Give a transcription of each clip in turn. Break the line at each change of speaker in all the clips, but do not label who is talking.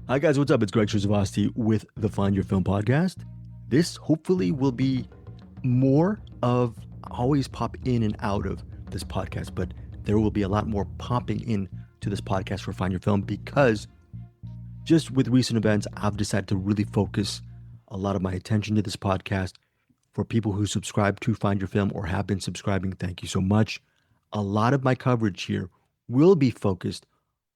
Hi guys, what's up? It's Greg Strzavosty with the Find Your Film podcast. This hopefully will be more of always pop in and out of this podcast, but there will be a lot more popping in to this podcast for Find Your Film because just with recent events, I've decided to really focus a lot of my attention to this podcast. For people who subscribe to Find Your Film or have been subscribing, thank you so much. A lot of my coverage here will be focused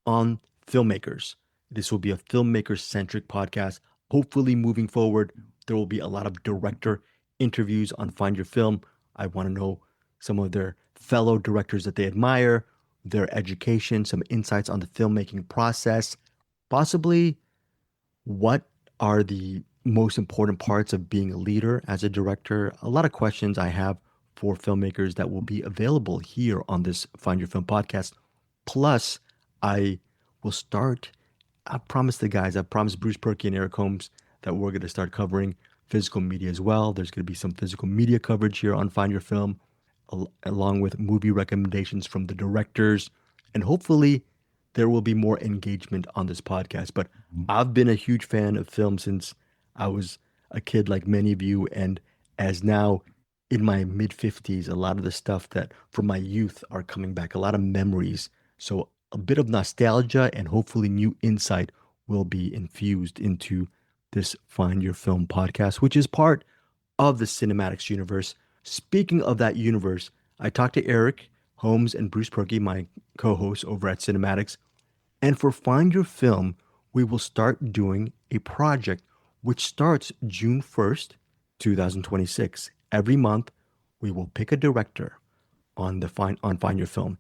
on filmmakers. This will be a filmmaker-centric podcast. Hopefully, moving forward, there will be a lot of director interviews on Find Your Film. I want to know some of their fellow directors that they admire, their education, some insights on the filmmaking process, possibly what are the most important parts of being a leader as a director. A lot of questions I have for filmmakers that will be available here on this Find Your Film podcast. Plus, I will start. I promised the guys, I promised Bruce Perky and Eric Holmes that we're going to start covering physical media as well. There's going to be some physical media coverage here on Find Your Film, along with movie recommendations from the directors. And hopefully there will be more engagement on this podcast. But I've been a huge fan of film since I was a kid, like many of you. And as now in my mid 50s, a lot of the stuff that from my youth are coming back, a lot of memories. So a bit of nostalgia and hopefully new insight will be infused into this Find Your Film podcast, which is part of the Cinematics universe. Speaking of that universe, I talked to Eric Holmes and Bruce Perky, my co-hosts over at Cinematics. And for Find Your Film, we will start doing a project which starts June 1st, 2026. Every month, we will pick a director on Find Your Film,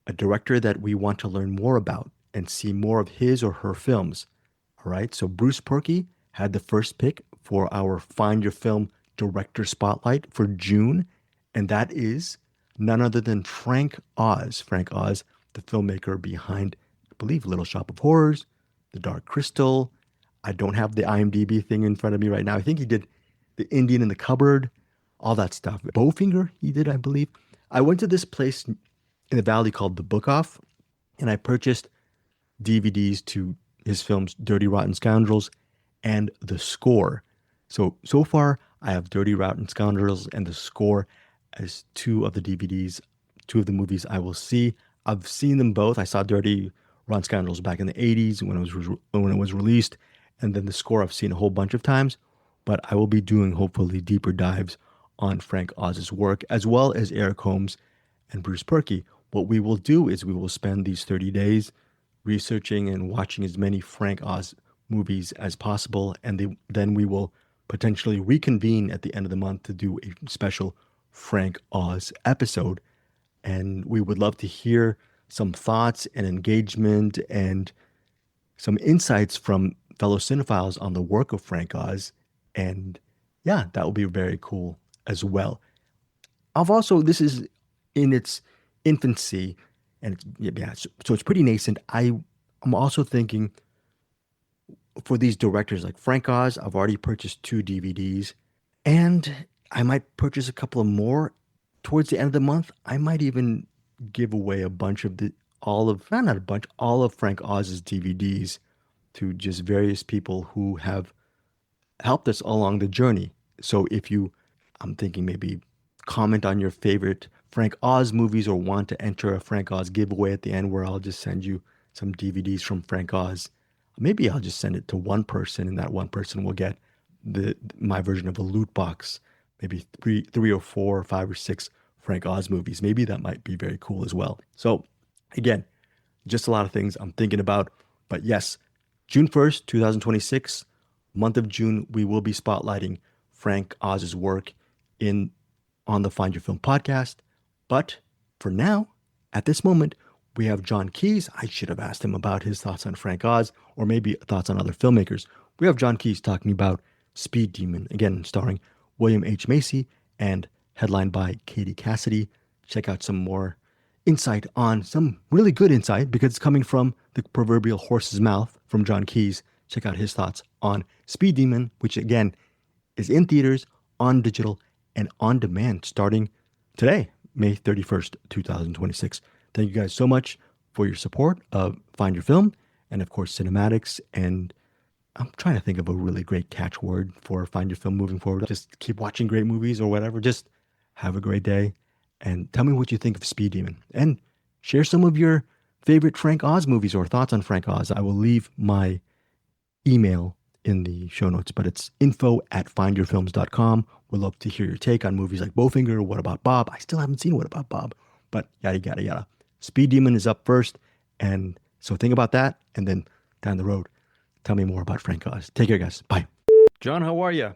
a director that we want to learn more about and see more of his or her films. All right, so Bruce Perky had the first pick for our Find Your Film Director Spotlight for June, and that is none other than Frank Oz. Frank Oz, the filmmaker behind, I believe, Little Shop of Horrors, The Dark Crystal. I don't have the IMDb thing in front of me right now. I think he did The Indian in the Cupboard, all that stuff. Bowfinger, he did, I believe. I went to this place in the Valley called The Book Off, and I purchased DVDs to his films Dirty Rotten Scoundrels and The Score. So far, I have Dirty Rotten Scoundrels and The Score as two of the DVDs, two of the movies I will see. I've seen them both. I saw Dirty Rotten Scoundrels back in the 80s when it was released, and then The Score I've seen a whole bunch of times, but I will be doing hopefully deeper dives on Frank Oz's work, as well as Eric Holmes and Bruce Perky. What we will do is we will spend these 30 days researching and watching as many Frank Oz movies as possible, and then we will potentially reconvene at the end of the month to do a special Frank Oz episode. And we would love to hear some thoughts and engagement and some insights from fellow cinephiles on the work of Frank Oz. And yeah, that will be very cool as well. This is in its infancy, and so it's pretty nascent. I'm also thinking for these directors like Frank Oz, I've already purchased 2 DVDs, and I might purchase a couple of more towards the end of the month. I might even give away a bunch of all of Frank Oz's DVDs to just various people who have helped us along the journey. So I'm thinking maybe comment on your favorite Frank Oz movies or want to enter a Frank Oz giveaway at the end where I'll just send you some DVDs from Frank Oz. Maybe I'll just send it to one person, and that one person will get my version of a loot box, maybe three or 4 or 5 or 6 Frank Oz movies. Maybe that might be very cool as well. So again, just a lot of things I'm thinking about. But yes, June 1st, 2026, month of June, we will be spotlighting Frank Oz's work on the Find Your Film podcast. But for now, at this moment, we have Jon Keeyes. I should have asked him about his thoughts on Frank Oz or maybe thoughts on other filmmakers. We have Jon Keeyes talking about Speed Demon, again, starring William H. Macy and headlined by Katie Cassidy. Check out some more insight on some really good insight because it's coming from the proverbial horse's mouth from Jon Keeyes. Check out his thoughts on Speed Demon, which again is in theaters, on digital, and on demand starting today, May 31st, 2026. Thank you guys so much for your support of Find Your Film and, of course, Cinematics and I'm trying to think of a really great catchword for Find Your Film moving forward. Just keep watching great movies or whatever. Just have a great day and tell me what you think of Speed Demon and share some of your favorite Frank Oz movies or thoughts on Frank Oz. I will leave my email in the show notes, but it's info@findyourfilms.com. We'd love to hear your take on movies like Bowfinger, What About Bob? I still haven't seen What About Bob, but yada, yada, yada. Speed Demon is up first. And so think about that. And then down the road, tell me more about Frank Oz. Take care, guys. Bye. John, how are you?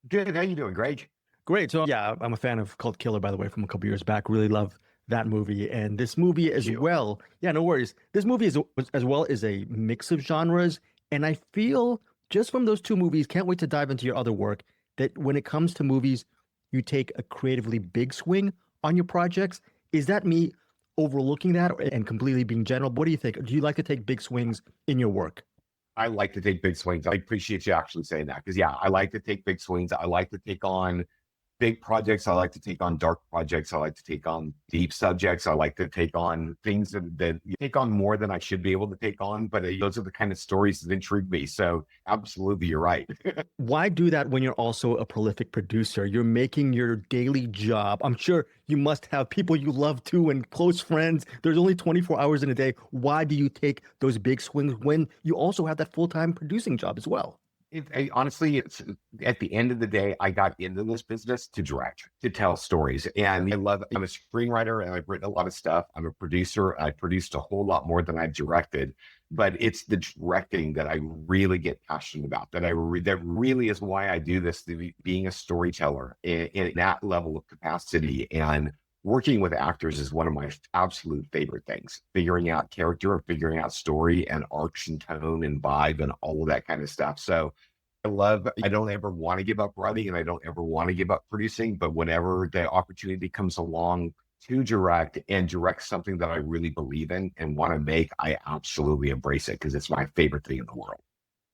Good. How you doing, Greg?
Great. So yeah, I'm a fan of Cult Killer, by the way, from a couple years back. Really love that movie. And this movie as well. Yeah, no worries. This movie is as well is a mix of genres. And I feel just from those two movies, can't wait to dive into your other work, that when it comes to movies, you take a creatively big swing on your projects. Is that me overlooking that and completely being general? What do you think? Do you like to take big swings in your work?
I like to take big swings. I appreciate you actually saying that because, yeah, I like to take big swings. I like to take on big projects. I like to take on dark projects. I like to take on deep subjects. I like to take on things that you take on more than I should be able to take on. But those are the kind of stories that intrigue me. So absolutely, you're right.
Why do that when you're also a prolific producer? You're making your daily job. I'm sure you must have people you love too and close friends. There's only 24 hours in a day. Why do you take those big swings when you also have that full-time producing job as well?
Honestly, it's at the end of the day, I got into this business to direct, to tell stories. And I'm a screenwriter and I've written a lot of stuff. I'm a producer. I produced a whole lot more than I've directed, but it's the directing that I really get passionate about, that really is why I do this, being a storyteller in that level of capacity. And working with actors is one of my absolute favorite things, figuring out character and figuring out story and arcs and tone and vibe and all of that kind of stuff. So I don't ever want to give up writing and I don't ever want to give up producing, but whenever the opportunity comes along to direct something that I really believe in and want to make, I absolutely embrace it because it's my favorite thing in the world.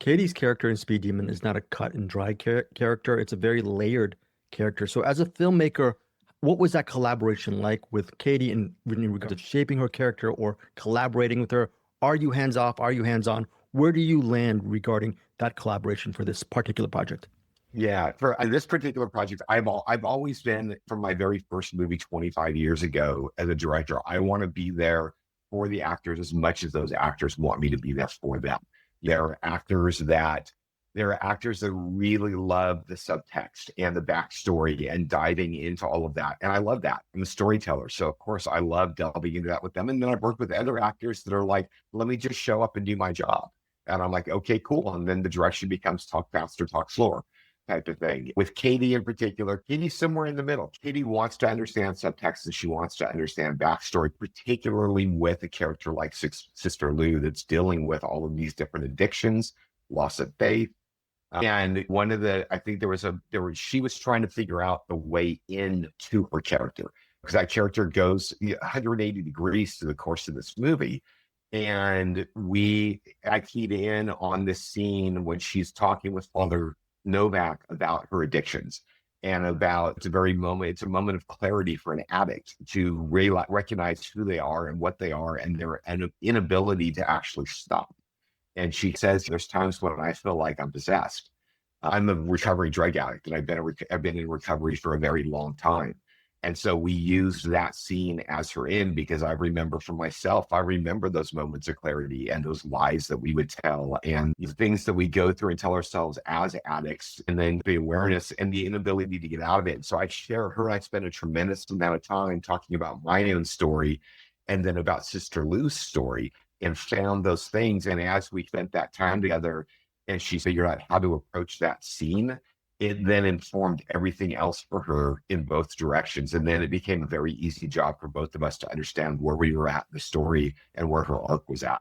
Katie's character in Speed Demon is not a cut and dry character. It's a very layered character. So as a filmmaker, what was that collaboration like with Katie in regards of shaping her character or collaborating with her? Are you hands off? Are you hands on? Where do you land regarding that collaboration for this particular project?
Yeah, for this particular project, I've always been, from my very first movie 25 years ago as a director, I want to be there for the actors as much as those actors want me to be there for them. There are actors that really love the subtext and the backstory and diving into all of that. And I love that. I'm a storyteller. So of course I love delving into that with them. And then I've worked with other actors that are like, let me just show up and do my job. And I'm like, okay, cool. And then the direction becomes talk faster, talk slower type of thing. With Katie in particular, Katie's somewhere in the middle. Katie wants to understand subtext and she wants to understand backstory, particularly with a character like Sister Lou that's dealing with all of these different addictions, loss of faith. And I think she was trying to figure out the way into her character because that character goes 180 degrees through the course of this movie. And I keyed in on this scene when she's talking with Father Novak about her addictions and it's a moment of clarity for an addict to recognize who they are and what they are and their inability to actually stop. And she says, there's times when I feel like I'm possessed. I'm a recovering drug addict and I've been in recovery for a very long time. And so we used that scene as her in because I remember for myself, I remember those moments of clarity and those lies that we would tell and the things that we go through and tell ourselves as addicts, and then the awareness and the inability to get out of it. So I share her. I spent a tremendous amount of time talking about my own story and then about Sister Lou's story and found those things. And as we spent that time together and she figured out how to approach that scene, it then informed everything else for her in both directions. And then it became a very easy job for both of us to understand where we were at in the story and where her arc was at.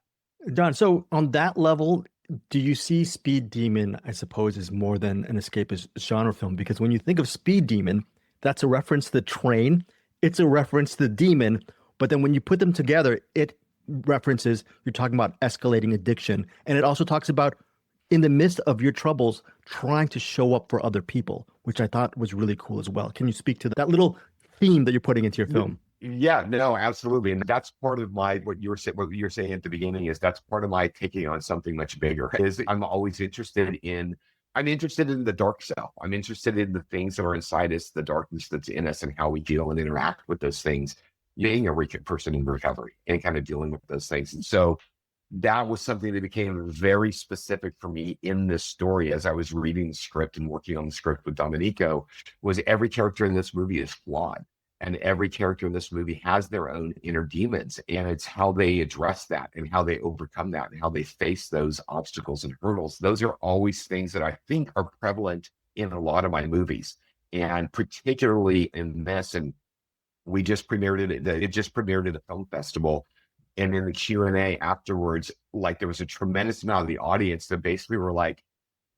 Don, so on that level, do you see Speed Demon, I suppose, as more than an escapist genre film? Because when you think of Speed Demon, that's a reference to the train. It's a reference to the demon. But then when you put them together, it references, you're talking about escalating addiction. And it also talks about, in the midst of your troubles, trying to show up for other people, which I thought was really cool as well. Can you speak to that little theme that you're putting into your film?
Yeah, no, absolutely. And that's part of my what you're saying at the beginning is that's part of my taking on something much bigger is I'm interested in the dark self. I'm interested in the things that are inside us, the darkness that's in us and how we deal and interact with those things, being a person in recovery and kind of dealing with those things. And so that was something that became very specific for me in this story as I was reading the script and working on the script with Domenico, was every character in this movie is flawed. And every character in this movie has their own inner demons. And it's how they address that and how they overcome that and how they face those obstacles and hurdles. Those are always things that I think are prevalent in a lot of my movies. And particularly in this, and it just premiered at a film festival. And in the Q&A afterwards, like there was a tremendous amount of the audience that basically were like,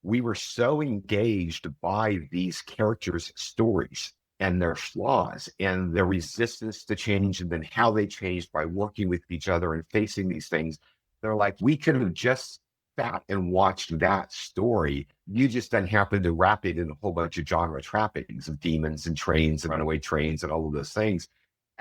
we were so engaged by these characters' stories and their flaws and their resistance to change and then how they changed by working with each other and facing these things. They're like, we could have just sat and watched that story. You just then happened to wrap it in a whole bunch of genre trappings of demons and trains and runaway trains and all of those things.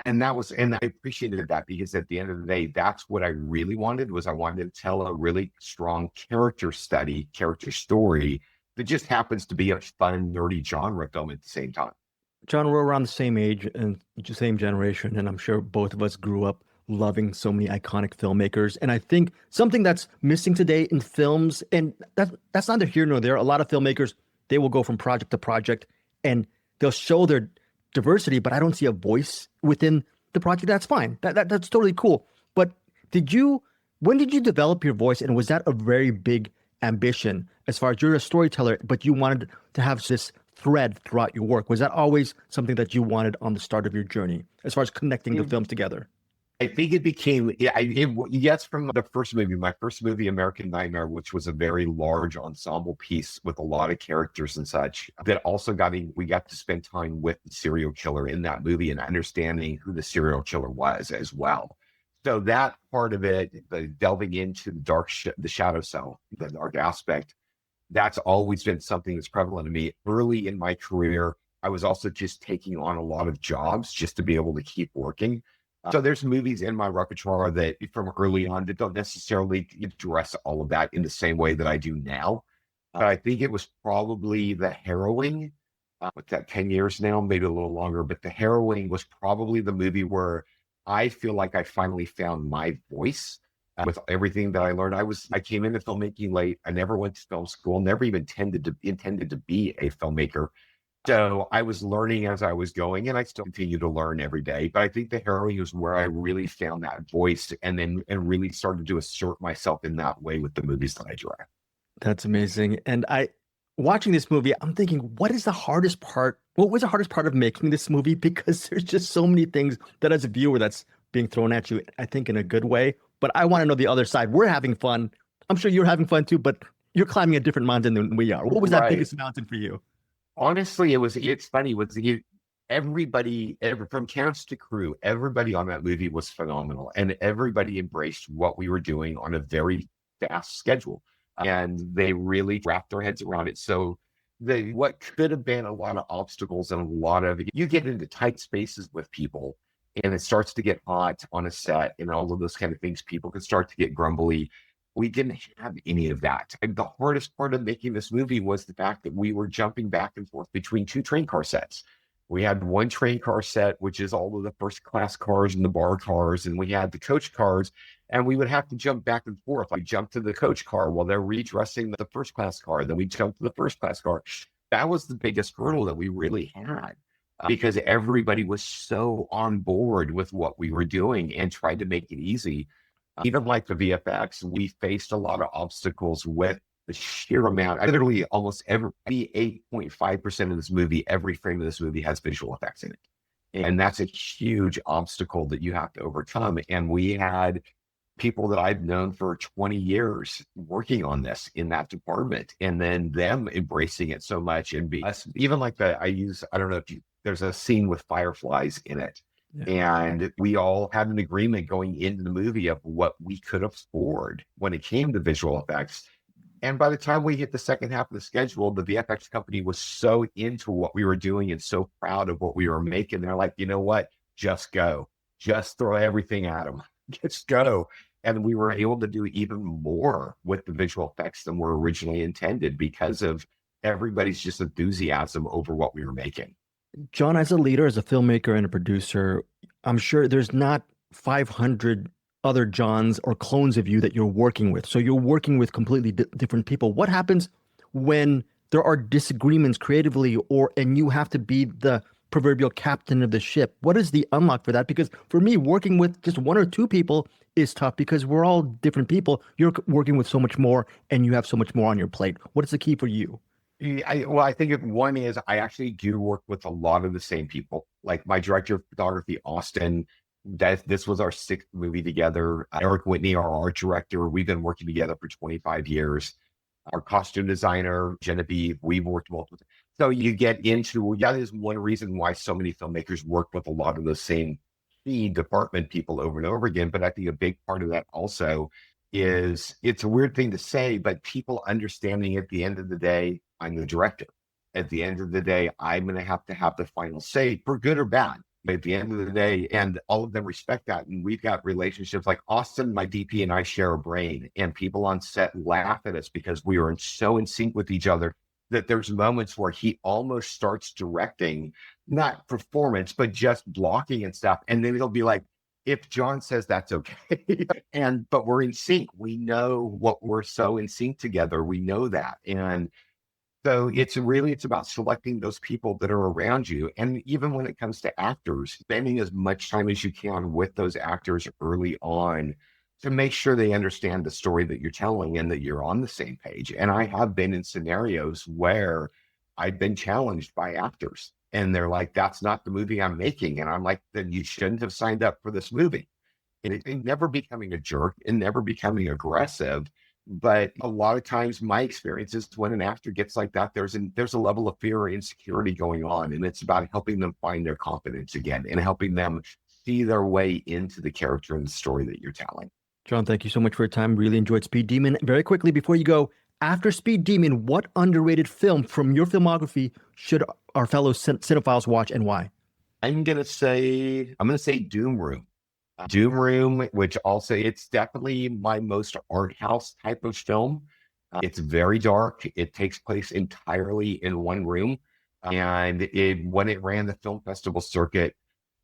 And I appreciated that because at the end of the day, that's what I really wanted was I wanted to tell a really strong character story that just happens to be a fun, nerdy genre film at the same time.
John, we're around the same age and same generation, and I'm sure both of us grew up loving so many iconic filmmakers. And I think something that's missing today in films, and that's neither here nor there. A lot of filmmakers, they will go from project to project and they'll show their diversity, but I don't see a voice within the project. That's fine. That's totally cool. But when did you develop your voice? And was that a very big ambition as far as you're a storyteller, but you wanted to have this thread throughout your work? Was that always something that you wanted on the start of your journey as far as connecting the films together?
I think it became, yes, from the first movie, my first movie, American Nightmare, which was a very large ensemble piece with a lot of characters and such, that also we got to spend time with the serial killer in that movie and understanding who the serial killer was as well. So that part of it, the delving into the shadow self, the dark aspect, that's always been something that's prevalent to me. Early in my career, I was also just taking on a lot of jobs just to be able to keep working. So there's movies in my repertoire that from early on that don't necessarily address all of that in the same way that I do now. But I think it was probably The Harrowing. What's that, 10 years now, maybe a little longer. But The Harrowing was probably the movie where I feel like I finally found my voice with everything that I learned. I came into filmmaking late. I never went to film school, never even intended to be a filmmaker. So I was learning as I was going, and I still continue to learn every day. But I think The Harrowing was where I really found that voice and really started to assert myself in that way with the movies that I direct.
That's amazing. And watching this movie, I'm thinking, what is the hardest part? What was the hardest part of making this movie? Because there's just so many things that as a viewer that's being thrown at you, I think in a good way. But I want to know the other side. We're having fun. I'm sure you're having fun too, but you're climbing a different mountain than we are. What was that biggest mountain for you?
Honestly, it's funny. Everybody, from cast to crew, everybody on that movie was phenomenal. And everybody embraced what we were doing on a very fast schedule. And they really wrapped their heads around it. So what could have been a lot of obstacles and you get into tight spaces with people and it starts to get hot on a set and all of those kind of things. People can start to get grumbly. We didn't have any of that. And the hardest part of making this movie was the fact that we were jumping back and forth between two train car sets. We had one train car set, which is all of the first class cars and the bar cars, and we had the coach cars, and we would have to jump back and forth. I jump to the coach car while they're redressing the first class car. Then we jump to the first class car. That was the biggest hurdle that we really had because everybody was so on board with what we were doing and tried to make it easy. Even like the VFX, we faced a lot of obstacles with the sheer amount. Literally almost 8.5% of this movie, every frame of this movie has visual effects in it. And that's a huge obstacle that you have to overcome. And we had people that I've known for 20 years working on this in that department, and then them embracing it so much and even like I don't know if there's a scene with fireflies in it. Yeah. And we all had an agreement going into the movie of what we could afford when it came to visual effects. And by the time we hit the second half of the schedule, the VFX company was so into what we were doing and so proud of what we were making. They're like, you know what? just go, just throw everything at them, just go. And we were able to do even more with the visual effects than were originally intended because of everybody's just enthusiasm over what we were making.
Jon, as a leader, as a filmmaker and a producer, I'm sure there's not 500 other Johns or clones of you that you're working with. So you're working with completely different people. What happens when there are disagreements creatively and you have to be the proverbial captain of the ship? What is the unlock for that? Because for me, working with just one or two people is tough because we're all different people. You're working with so much more and you have so much more on your plate. What is the key for you?
Well, I think one is I actually do work with a lot of the same people. Like my director of photography, Austin, this was our sixth movie together. Eric Whitney, our art director, we've been working together for 25 years. Our costume designer, Genevieve, we've worked multiple. So you get into, that is one reason why so many filmmakers work with a lot of the same key department people over and over again. But I think a big part of that also is, it's a weird thing to say, but people understanding at the end of the day, I'm the director. At the end of the day, I'm going to have the final say for good or bad. But at the end of the day, and all of them respect that. And we've got relationships like Austin, my DP, and I share a brain, and people on set laugh at us because we are so in sync with each other that there's moments where he almost starts directing, not performance, but just blocking and stuff. And then it'll be like, if Jon says that's okay, but we're in sync. We know what we're so in sync together. We know that. And so it's about selecting those people that are around you. And even when it comes to actors, spending as much time as you can with those actors early on to make sure they understand the story that you're telling and that you're on the same page. And I have been in scenarios where I've been challenged by actors and they're like, that's not the movie I'm making. And I'm like, then you shouldn't have signed up for this movie. And it never becoming a jerk and never becoming aggressive. But a lot of times my experience is when an actor gets like that, there's a level of fear or insecurity going on. And it's about helping them find their confidence again and helping them see their way into the character and the story that you're telling.
Jon, thank you so much for your time. Really enjoyed Speed Demon. Very quickly, before you go, after Speed Demon, what underrated film from your filmography should our fellow cinephiles watch and why?
I'm gonna say Doom Room. Doom Room, which also it's definitely my most art house type of film. It's very dark. It takes place entirely in one room, and when it ran the film festival circuit,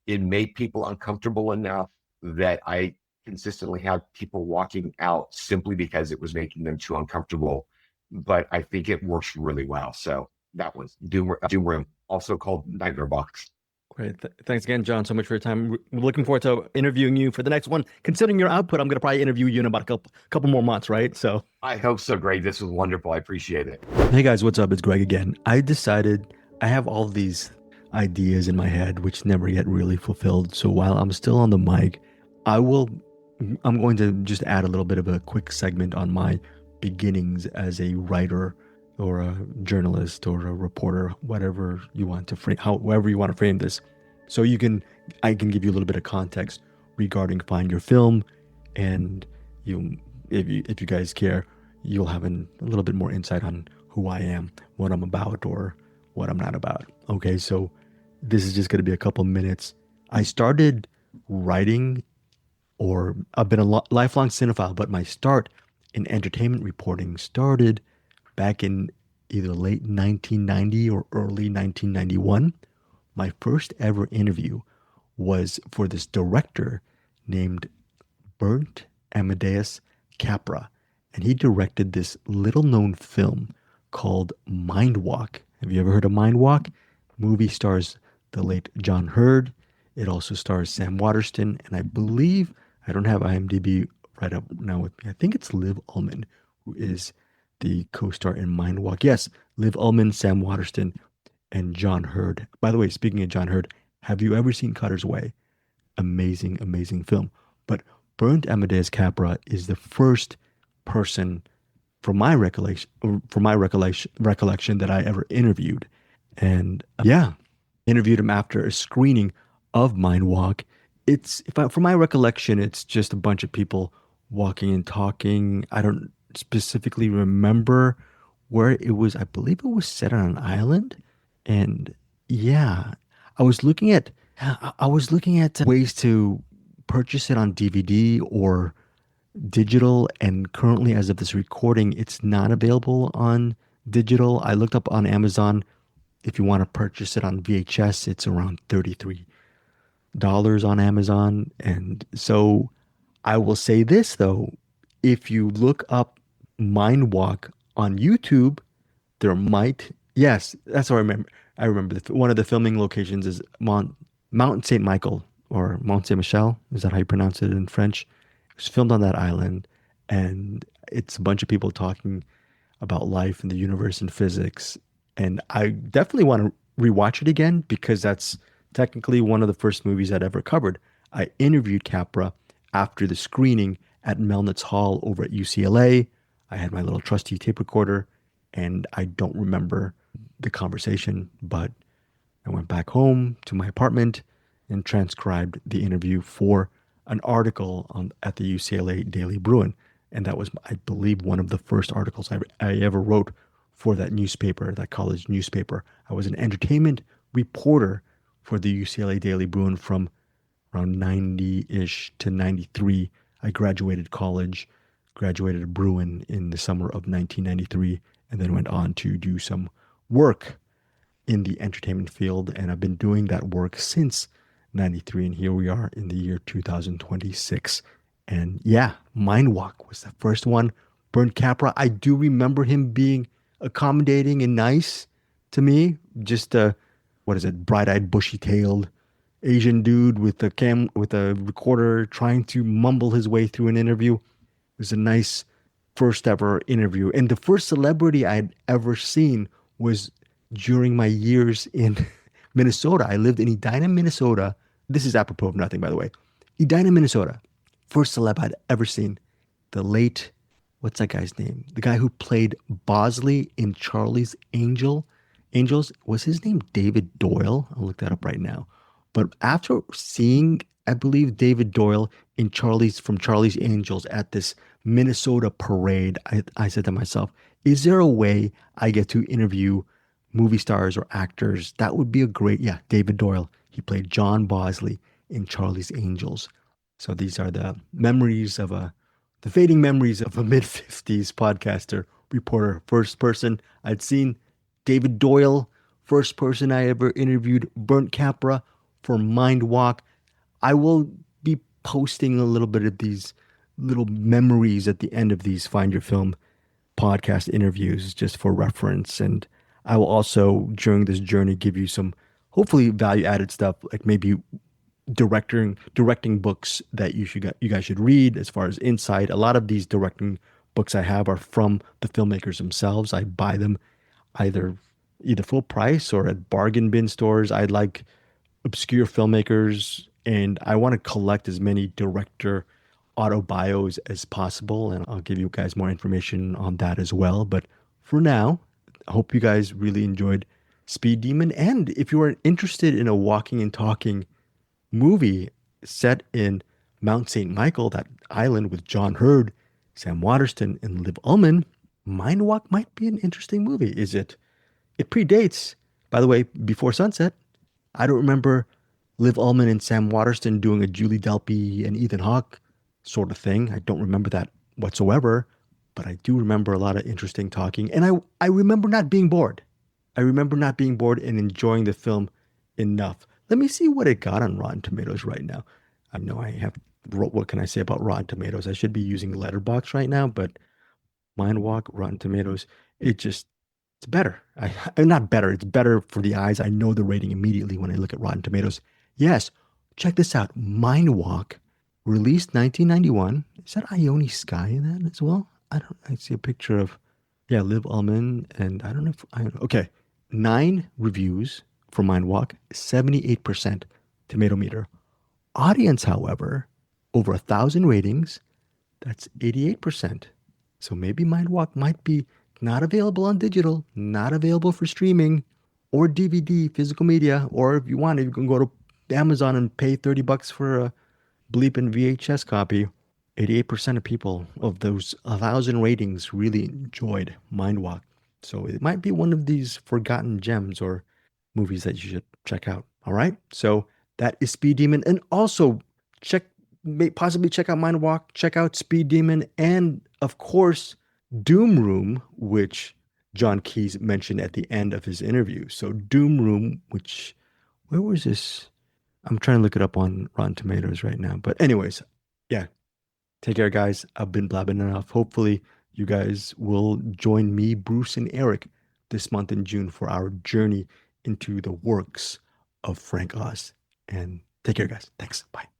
it made people uncomfortable enough that I consistently had people walking out simply because it was making them too uncomfortable. But I think it works really well. So that was Doom Room, also called Nightmare Box.
Great. Thanks again, Jon, so much for your time. We're looking forward to interviewing you for the next one. Considering your output, I'm going to probably interview you in about a couple more months, right? So
I hope so, Greg. This was wonderful. I appreciate it.
Hey guys, what's up? It's Greg again. I decided I have all these ideas in my head which never get really fulfilled. So while I'm still on the mic, I'm going to just add a little bit of a quick segment on my beginnings as a writer or a journalist or a reporter, whatever you want to frame, however you want to frame this. So I can give you a little bit of context regarding Find Your Film, and if you guys care, you'll have a little bit more insight on who I am, what I'm about, or what I'm not about. Okay, so this is just going to be a couple minutes. I started writing, or I've been a lifelong cinephile, but my start in entertainment reporting started back in either late 1990 or early 1991. My first ever interview was for this director named Bernd Amadeus Capra, and he directed this little known film called Mind Walk. Have you ever heard of Mind Walk? Movie stars the late John Hurd. It also stars Sam Waterston, and I believe, I don't have IMDb right up now with me, I think it's Liv Ullmann who is the co-star in Mind Walk. Yes, Liv Ullmann, Sam Waterston, and John Hurd. By the way, speaking of John Hurd, have you ever seen Cutter's Way? Amazing, amazing film. But Bernd Amadeus Capra is the first person, from my recollection, that I ever interviewed. And interviewed him after a screening of Mind Walk. From my recollection, it's just a bunch of people walking and talking. I don't specifically remember where it was. I believe it was set on an island. And yeah, I was looking at I was looking at ways to purchase it on DVD or digital, and currently, as of this recording, it's not available on digital. I looked up on Amazon. If you want to purchase it on VHS, it's around $33 on Amazon. And so I will say this though, if you look up Mind Walk on YouTube, there might, yes, that's what I remember. I remember one of the filming locations is Mount St. Michael or Mount St. Michel. Is that how you pronounce it in French? It was filmed on that island, and it's a bunch of people talking about life and the universe and physics. And I definitely want to rewatch it again because that's technically one of the first movies I'd ever covered. I interviewed Capra after the screening at Melnitz's Hall over at UCLA. I had my little trusty tape recorder, and I don't remember the conversation, but I went back home to my apartment and transcribed the interview for an article at the UCLA Daily Bruin. And that was, I believe, one of the first articles I ever wrote for that newspaper, that college newspaper. I was an entertainment reporter for the UCLA Daily Bruin from around 90-ish to 93. I graduated college, graduated Bruin in the summer of 1993, and then went on to do some work in the entertainment field. And I've been doing that work since 93. And here we are in the year 2026. And yeah, Mind Walk was the first one. Burnt Capra, I do remember him being accommodating and nice to me. Just what is it, bright-eyed, bushy-tailed Asian dude with a recorder trying to mumble his way through an interview. It was a nice first ever interview. And the first celebrity I had ever seen was during my years in Minnesota. I lived in Edina, Minnesota. This is apropos of nothing, by the way. Edina, Minnesota. First celeb I'd ever seen. The late, what's that guy's name? The guy who played Bosley in Charlie's Angels. Was his name David Doyle? I'll look that up right now. But after seeing, I believe, David Doyle in Charlie's Angels at this Minnesota parade, I said to myself, is there a way I get to interview movie stars or actors? That would be a great, yeah, David Doyle. He played John Bosley in Charlie's Angels. So these are the the fading memories of a mid-50s podcaster, reporter, first person. I'd seen David Doyle, first person I ever interviewed, Burnt Capra for Mind Walk. I will be posting a little bit of these little memories at the end of these Find Your Film podcast interviews just for reference. And I will also, during this journey, give you some hopefully value added stuff, like maybe directing books that you guys should read as far as insight. A lot of these directing books I have are from the filmmakers themselves. I buy them either full price or at bargain bin stores. I like obscure filmmakers, and I want to collect as many director autobios as possible, and I'll give you guys more information on that as well. But for now, I hope you guys really enjoyed Speed Demon, and if you are interested in a walking and talking movie set in Mount St. Michael, that island with John Hurd, Sam Waterston, and Liv Ullmann, Mind Walk might be an interesting movie. It predates, by the way, Before Sunset. I don't remember Liv Ullmann and Sam Waterston doing a Julie Delpy and Ethan Hawke sort of thing. I don't remember that whatsoever, but I do remember a lot of interesting talking. And I remember not being bored. I remember not being bored and enjoying the film enough. Let me see what it got on Rotten Tomatoes right now. I know what can I say about Rotten Tomatoes? I should be using Letterboxd right now, but Mind Walk, Rotten Tomatoes, it's better. I'm not better. It's better for the eyes. I know the rating immediately when I look at Rotten Tomatoes. Yes, check this out. Mind Walk, released 1991. Is that Ione Skye in that as well? I see a picture of, yeah, Liv Ullmann, and I don't know okay. 9 reviews for Mind Walk, 78% tomato meter. Audience, however, over 1,000 ratings, that's 88%. So maybe Mind Walk might be not available on digital, not available for streaming or DVD, physical media, or if you want it, you can go to Amazon and pay $30 for a bleeping VHS copy. 88% of people of those 1,000 ratings really enjoyed Mind Walk. So it might be one of these forgotten gems or movies that you should check out. All right. So That is Speed Demon. And also check, possibly check out Mind Walk, check out Speed Demon, and of course, Doom Room, which Jon Keeyes mentioned at the end of his interview. So Doom Room, which, where was this? I'm trying to look it up on Rotten Tomatoes right now. But anyways, yeah, take care, guys. I've been blabbing enough. Hopefully, you guys will join me, Bruce, and Eric this month in June for our journey into the works of Frank Oz. And take care, guys. Thanks. Bye.